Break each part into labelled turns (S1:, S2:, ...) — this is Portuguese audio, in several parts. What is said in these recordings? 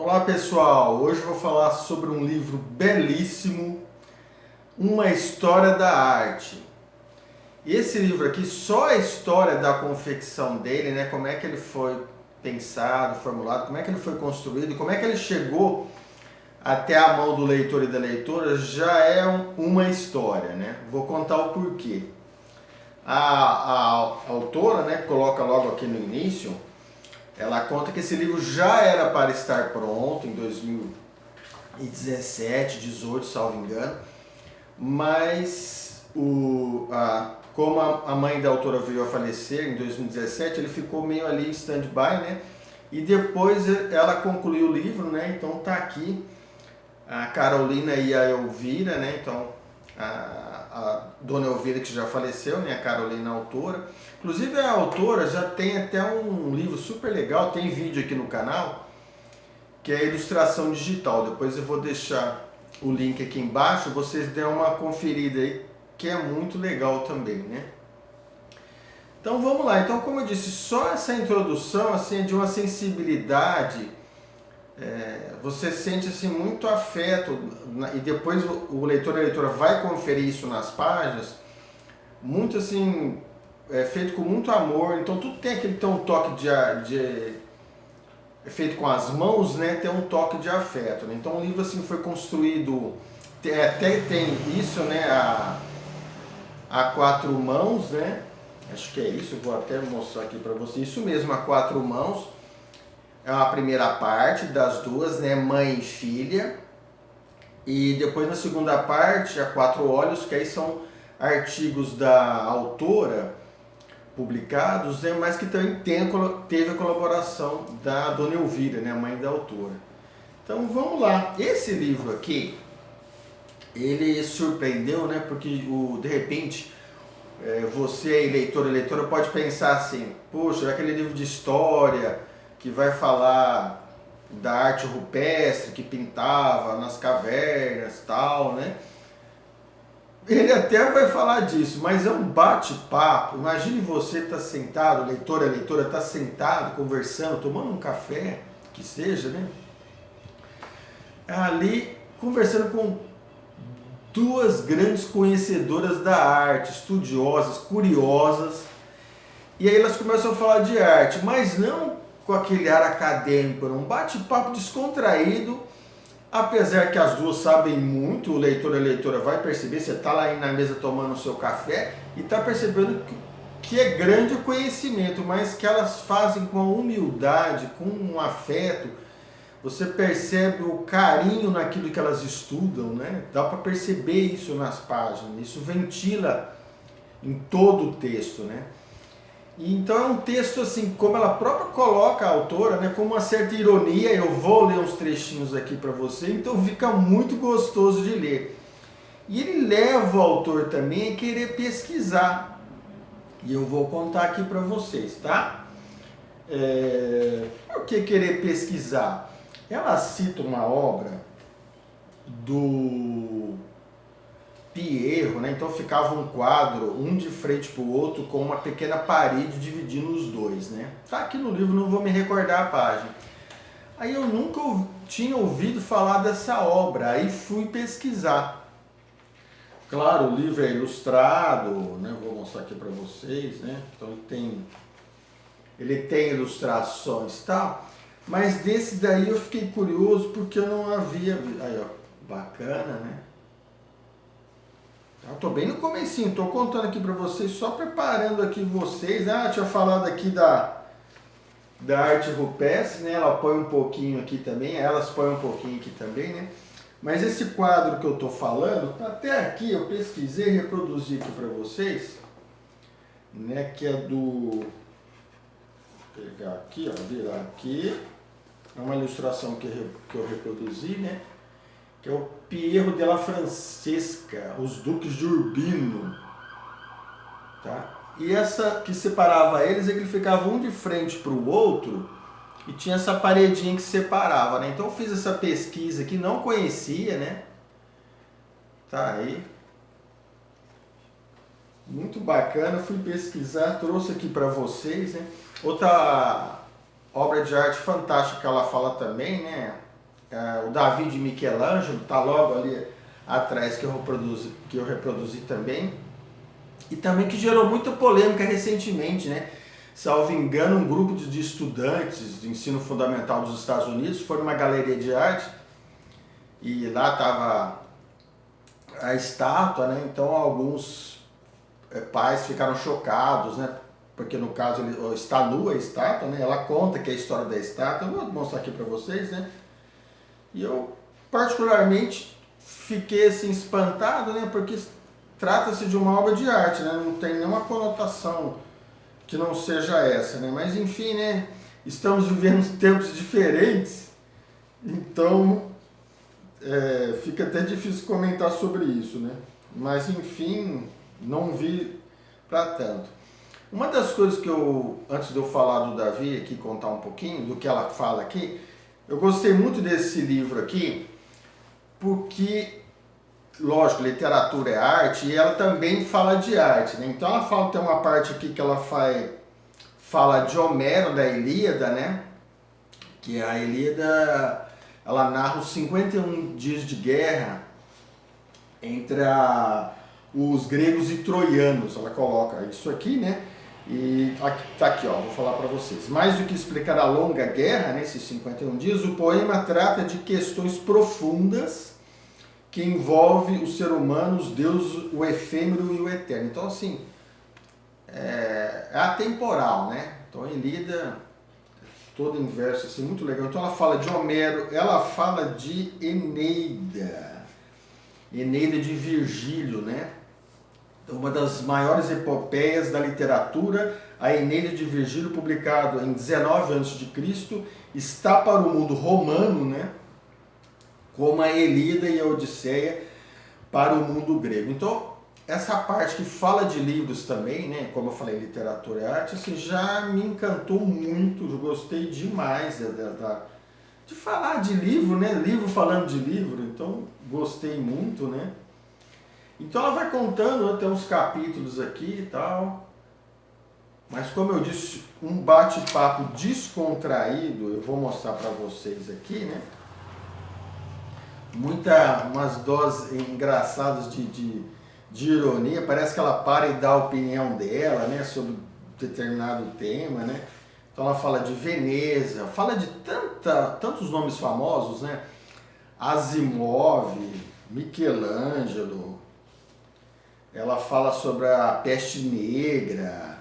S1: Olá pessoal, hoje eu vou falar sobre um livro belíssimo, Uma História da Arte. E esse livro aqui, só a história da confecção dele, né, como é que ele foi pensado, formulado, como é que ele foi construído, como é que ele chegou até a mão do leitor e da leitora, já é uma história, né? Vou contar o porquê. A autora, né, coloca logo aqui no início, ela conta que esse livro já era para estar pronto em 2017, 18, salvo engano, mas como a mãe da autora veio a falecer em 2017, ele ficou meio ali em stand-by, né? E depois ela concluiu o livro, né? Então tá aqui a Carolina e a Elvira, né? Então a dona Elvira que já faleceu, né? A Carolina, a autora. Inclusive a autora já tem até um livro super legal, tem vídeo aqui no canal, que é a ilustração digital. Depois eu vou deixar o link aqui embaixo, vocês dêem uma conferida aí, que é muito legal também, né? Então vamos lá. Então, como eu disse, só essa introdução assim, é de uma sensibilidade, você sente assim, muito afeto, e depois o leitor e a leitora vai conferir isso nas páginas, muito assim, feito com muito amor. Então tudo tem um toque feito com as mãos, né? Tem um toque de afeto, né? Então o livro assim foi construído, até tem isso, né? A quatro mãos, né? Acho que é isso, eu vou até mostrar aqui para vocês. Isso mesmo, a quatro mãos. É a primeira parte das duas, né? Mãe e filha. E depois na segunda parte, a quatro olhos, que aí são artigos da autora publicados, né, mas que também teve a colaboração da dona Elvira, né, a mãe da autora. Então vamos lá. Esse livro aqui, ele surpreendeu, né, porque de repente você, leitor e leitora, pode pensar assim: poxa, é aquele livro de história que vai falar da arte rupestre que pintava nas cavernas, tal, né? Ele até vai falar disso, mas é um bate-papo. Imagine você estar sentado, leitor e leitora, está sentado, conversando, tomando um café, que seja, né? Ali, conversando com duas grandes conhecedoras da arte, estudiosas, curiosas, e aí elas começam a falar de arte, mas não com aquele ar acadêmico, um bate-papo descontraído. Apesar que as duas sabem muito, o leitor e a leitora vai perceber, você está lá na mesa tomando o seu café e está percebendo que é grande o conhecimento, mas que elas fazem com humildade, com um afeto. Você percebe o carinho naquilo que elas estudam, né? Dá para perceber isso nas páginas, isso ventila em todo o texto, né? Então é um texto assim, como ela própria coloca, a autora, né, com uma certa ironia. Eu vou ler uns trechinhos aqui para você, então fica muito gostoso de ler. E ele leva o autor também a querer pesquisar. E eu vou contar aqui para vocês, tá? Por que querer pesquisar? Ela cita uma obra do Pierro, né? Então ficava um quadro, um de frente para o outro, com uma pequena parede dividindo os dois, né? Tá aqui no livro, não vou me recordar a página. Aí eu nunca tinha ouvido falar dessa obra, aí fui pesquisar. Claro, o livro é ilustrado, né? Vou mostrar aqui para vocês, né? Então ele tem ilustrações e tal, mas desse daí eu fiquei curioso porque eu não havia visto. Aí, ó, bacana, né? Eu tô bem no comecinho, tô contando aqui para vocês, só preparando aqui vocês. Tinha falado aqui da arte rupestre, né? Ela põe um pouquinho aqui também, elas põem um pouquinho aqui também, né? Mas esse quadro que eu tô falando, até aqui eu pesquisei, reproduzi aqui para vocês, né? Que é do... Vou pegar aqui, ó, virar aqui. É uma ilustração que eu reproduzi, né? Que é o Piero della Francesca, os Duques de Urbino, tá? E essa que separava eles é que ele ficava um de frente para o outro e tinha essa paredinha que separava, né? Então eu fiz essa pesquisa que não conhecia, né? Tá aí. Muito bacana, fui pesquisar, trouxe aqui para vocês, né? Outra obra de arte fantástica que ela fala também, né? o Davi de Michelangelo, está logo ali atrás, que eu reproduzi também. E também que gerou muita polêmica recentemente, né? Salvo engano, um grupo de estudantes de ensino fundamental dos Estados Unidos foi numa galeria de arte e lá estava a estátua, né? Então alguns pais ficaram chocados, né? Porque no caso está nua a estátua, né? Ela conta que é a história da estátua. Eu vou mostrar aqui para vocês, né? E eu particularmente fiquei assim espantado, né? Porque trata-se de uma obra de arte, né? Não tem nenhuma conotação que não seja essa, né? Mas enfim, né? Estamos vivendo tempos diferentes, então fica até difícil comentar sobre isso, né? Mas enfim, não vi para tanto. Uma das coisas que antes de eu falar do Davi aqui, contar um pouquinho do que ela fala aqui, eu gostei muito desse livro aqui, porque lógico, literatura é arte e ela também fala de arte, né? Então ela tem uma parte aqui que ela fala de Homero, da Ilíada, né? Que a Ilíada, ela narra os 51 dias de guerra entre os gregos e troianos. Ela coloca isso aqui, né? E tá aqui, ó, vou falar para vocês. Mais do que explicar a longa guerra, nesses 51 dias, o poema trata de questões profundas que envolve o ser humano, os deuses, o efêmero e o eterno. Então, assim, é atemporal, né? Então, a Ilíada, todo em verso, assim, muito legal. Então, ela fala de Homero, ela fala de Eneida de Virgílio, né? Uma das maiores epopeias da literatura, a Eneida de Virgílio, publicado em 19 a.C., está para o mundo romano, né? Como a Ilíada e a Odisseia para o mundo grego. Então, essa parte que fala de livros também, né, como eu falei, literatura e arte, assim, já me encantou muito, eu gostei demais de falar de livro, né, livro falando de livro, então gostei muito, né. Então ela vai contando, né, tem uns capítulos aqui e tal, mas como eu disse, um bate-papo descontraído, eu vou mostrar para vocês aqui, né, umas doses engraçadas de ironia, parece que ela para e dá a opinião dela, né, sobre determinado tema, né. Então ela fala de Veneza, fala de tantos nomes famosos, né, Asimov, Michelangelo, ela fala sobre a peste negra,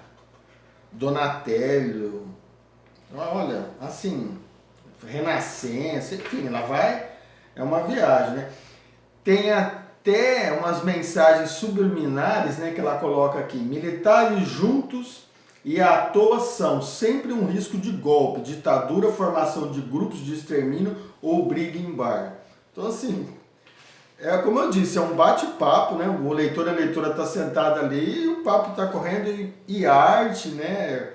S1: Donatello, olha, assim, Renascença, enfim, ela vai, é uma viagem, né. Tem até umas mensagens subliminares, né, que ela coloca aqui. Militares juntos e à toa são sempre um risco de golpe, ditadura, formação de grupos de extermínio ou briga em bar. Então, assim, como eu disse, é um bate-papo, né? O leitor e a leitora está sentado ali e o papo está correndo e arte, né?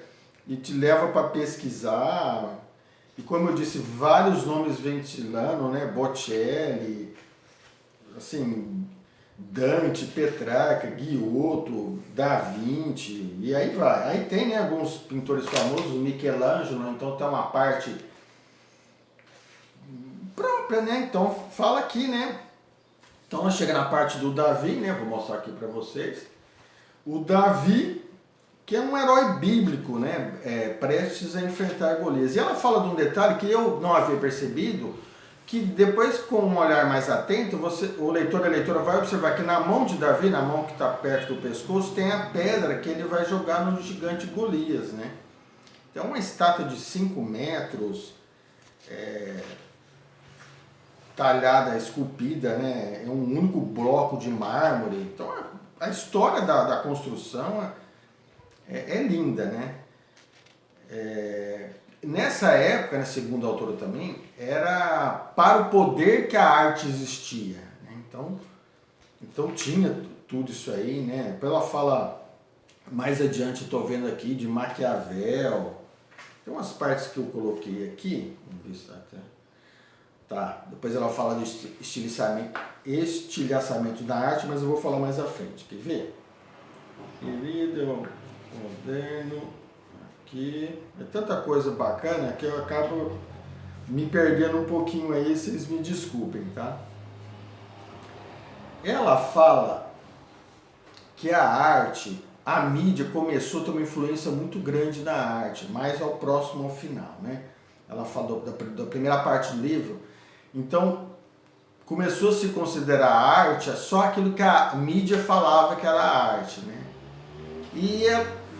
S1: E te leva para pesquisar. E como eu disse, vários nomes ventilando, né? Botticelli, assim, Dante, Petrarca, Giotto, Da Vinci, e aí vai. Aí tem, né, alguns pintores famosos, Michelangelo, então tem uma parte própria, né? Então fala aqui, né? Então chega na parte do Davi, né? Vou mostrar aqui para vocês. O Davi, que é um herói bíblico, né? Prestes a enfrentar Golias. E ela fala de um detalhe que eu não havia percebido, que depois, com um olhar mais atento, o leitor e a leitora vai observar que na mão de Davi, na mão que está perto do pescoço, tem a pedra que ele vai jogar no gigante Golias, né? Então, uma estátua de 5 metros, talhada, esculpida, né? É um único bloco de mármore. Então, a história da construção é linda, né? Nessa época, né, segundo a autora também, era para o poder que a arte existia, né? Então tinha tudo isso aí, né? Depois ela fala, mais adiante, estou vendo aqui, de Maquiavel. Tem umas partes que eu coloquei aqui, vamos ver se tá. Depois ela fala de estilhaçamento da arte, mas eu vou falar mais à frente, quer ver? Querido, moderno... Aqui. É tanta coisa bacana que eu acabo me perdendo um pouquinho aí, vocês me desculpem, tá? Ela fala que a arte, a mídia começou a ter uma influência muito grande na arte, mais ao próximo ao final, né? Ela falou da primeira parte do livro, então começou a se considerar arte só aquilo que a mídia falava que era arte, né? E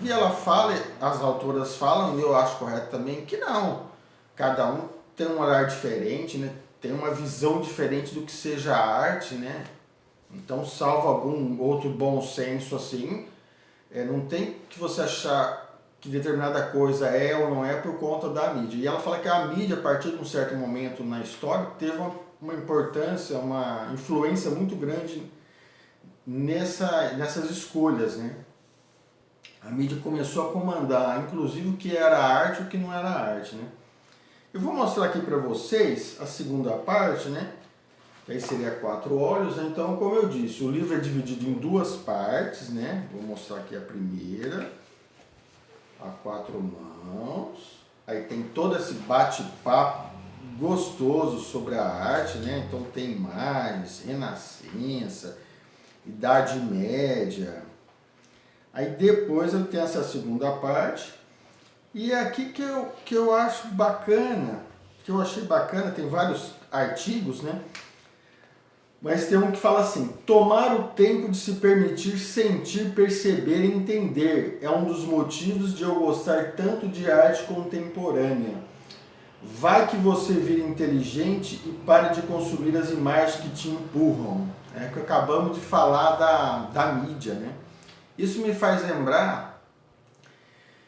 S1: ela fala, as autoras falam, e eu acho correto também, que não, cada um tem um olhar diferente, né? Tem uma visão diferente do que seja arte, né? Então, salvo algum outro bom senso assim, não tem que você achar que determinada coisa é ou não é por conta da mídia. E ela fala que a mídia, a partir de um certo momento na história, teve uma importância, uma influência muito grande nessas escolhas, né? A mídia começou a comandar, inclusive, o que era arte e o que não era arte, né? Eu vou mostrar aqui para vocês a segunda parte, né? Que aí seria 4 olhos. Então, como eu disse, o livro é dividido em 2 partes, né? Vou mostrar aqui a primeira, a 4 mãos. Aí tem todo esse bate-papo gostoso sobre a arte, né? Então tem imagens, Renascença, Idade Média. Aí depois eu tenho essa segunda parte. E é aqui que eu acho bacana, que eu achei bacana, tem vários artigos, né? Mas tem um que fala assim: tomar o tempo de se permitir sentir, perceber e entender é um dos motivos de eu gostar tanto de arte contemporânea. Vai que você vira inteligente e pare de consumir as imagens que te empurram. É que acabamos de falar da mídia, né? Isso me faz lembrar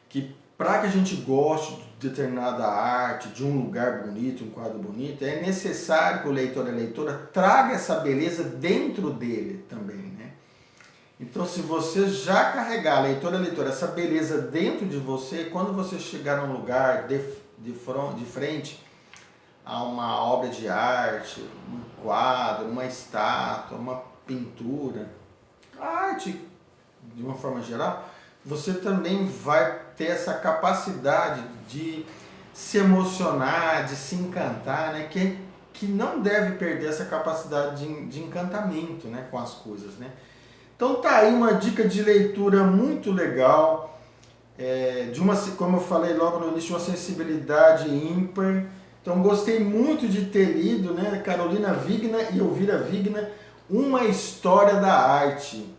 S1: que para que a gente goste de determinada arte, de um lugar bonito, um quadro bonito, é necessário que o leitor e a leitora traga essa beleza dentro dele também, né? Então, se você já carregar, leitor e a leitora, essa beleza dentro de você, quando você chegar num lugar de frente a uma obra de arte, um quadro, uma estátua, uma pintura, a arte de uma forma geral, você também vai ter essa capacidade de se emocionar, de se encantar, né? Que não deve perder essa capacidade de encantamento, né? Com as coisas, né? Então tá aí uma dica de leitura muito legal, como eu falei logo no início, uma sensibilidade ímpar. Então gostei muito de ter lido, né? Carolina Wigner e Elvira Wigner, Uma História da Arte.